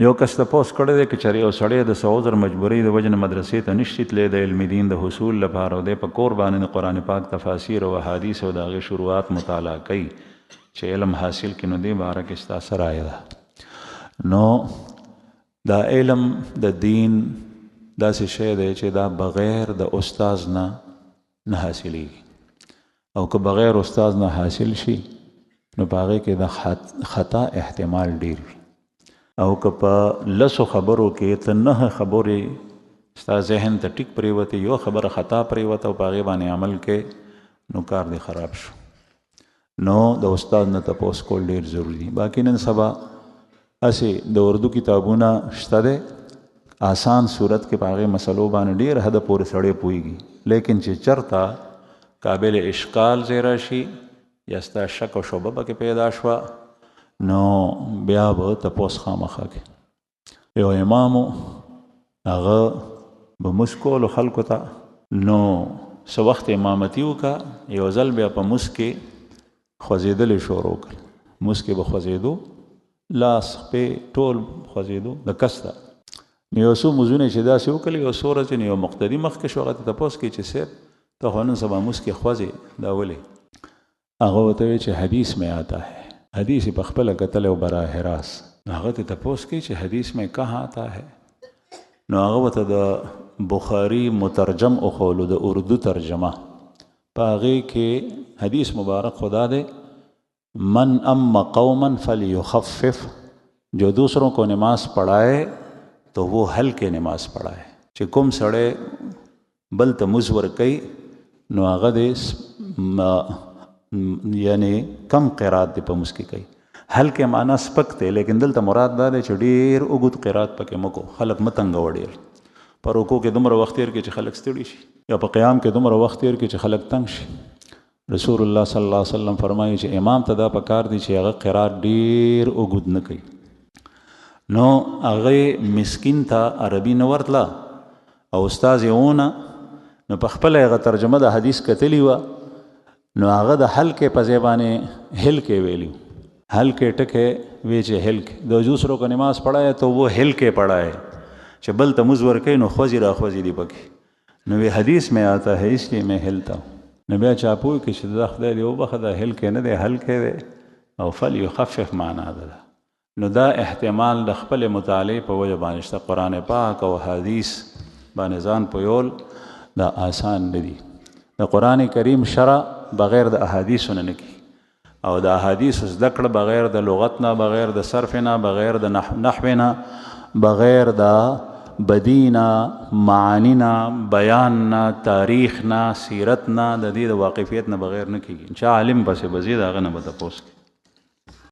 یو کس تپوس کړی دی که چېرې یو سړی د څه عذر مجبورۍ د وجې نه مدرسې ته نشي تللی د علم دین د حصول لپاره او دی په کور باندې د قرآن پاک تفاسیر او احادیث او د هغې شروعات مطالعه کوي چې علم حاصل کړي، نو دې باره کې ستا څه رایه ده؟ نو دا علم د دین داسې شی دی چې دا بغیر د استاز نه حاصلېږي، او که بغیر استاز نه حاصل شي نو په هغې کې د خطا احتمال ډېر وي، او که په لسو خبرو کې ته 9 خبرې ستا ذهن ته ټیک پرېوتې، یو خبره خطا پرېوته او په هغې باندې عمل کې، نو کار دې خراب شو. نو د استاد نه تپوس کول ډېر ضروري دي. باقي نن سبا هسې د اردو کتابونه شته دی، آسان صورت کې په هغې مسلو باندې ډېر حده پورې سړی پوهېږي، لیکن چې چرته قابل اشکال ځای راشي یا ستا شک او شبه پکې پیدا شوه، نو بیا به تپوس خامخا کوي. یو امامو هغه به مونځ کولو خلکو ته، نو څه وخت امامتي وکړه، یو ځل بیا په مونځ کې خوځېدلې شروع کړل، مونځ کې به خوځېدو، لاس خپې ټول خوځېدو د کس ته. نو یو څو مونځونه چې داسې وکړل، یو څو ورځې نو یو مقتدي مخکې شو، هغه ته تپوس کوي چې صاحب ته خو نن سبا مونځ کې خوځې، دا ولې؟ هغه ورته وایي چې حدیث میں آتا ہے، حدیث په خپله کتلی او براہ راست. نو هغه ته تپوس کوي چې حدیث میں کہاں آتا ہے؟ نو هغه ورته د بخاري مترجم اخولو، د اردو ترجمه، په هغې کې حدیث مبارک خدا دے من اما قوما فلیخفف، جو دوسروں کو نماز پڑھائے تو وہ ہلکے نماز پڑھائے. چې کوم سړی بل ته مونځ ورکوي نو هغه دې یعنی کم قرات دی په مونځ کې کوي. هلکې معنا سپک دی، لیکن دلته مراد دا دی چې ډېر اوږد قرات پکې مه کو، خلک مه تنګوه ډېر. په رکوع کې دومره وخت تېر کړي چې خلک ستړي شي، یا په قیام کې دومره وخت تېر کړي چې خلک تنګ شي. رسول الله صلی الله علیه وسلم فرمایي چې امام ته دا پکار دی چې هغه قرات ډېر اوږد نه کوي. نو هغې مسکین ته عربي نه ورتله او استاز یې ونه، نو په خپله هغه ترجمه د حدیث کتلي وه، نو هغه د حلقې په ځای باندې هلکې ویلي، हल्के टके वेचे हल्के दो दूसरों को नमाज पढ़ाए तो वो हल्के पढ़ाए कि बल तमुज़ वर्के नो ख्वजी रा ख्वजी दी पकी नबी हदीस में आता है इसलिए मैं हिलता हूँ नबी चापू कि शुदा खुदा दे बखदा हल्के न दे हल्के दे और फल युखफ़िफ़ माना दा नो दा एहतमाल द ख़पल मुताले पर वजह बानिश्ता कुरान पाक और हदीस बानिज़ान पयोल दा आसान नदी द कुरान करीम शरा बग़ैर द अहादीस सुनने की और द अहादीस ज़क्र बग़ैर द लुग़तना बग़ैर द सर्फ़ना बग़ैर द नहवना बग़ैर द बदीना मानीना बयानना तारीख़ना सीरतना द दी द वाक़िफ़ियत न बग़ैर न की इंशा आलिम बस बज़ीद आगे न बता पोस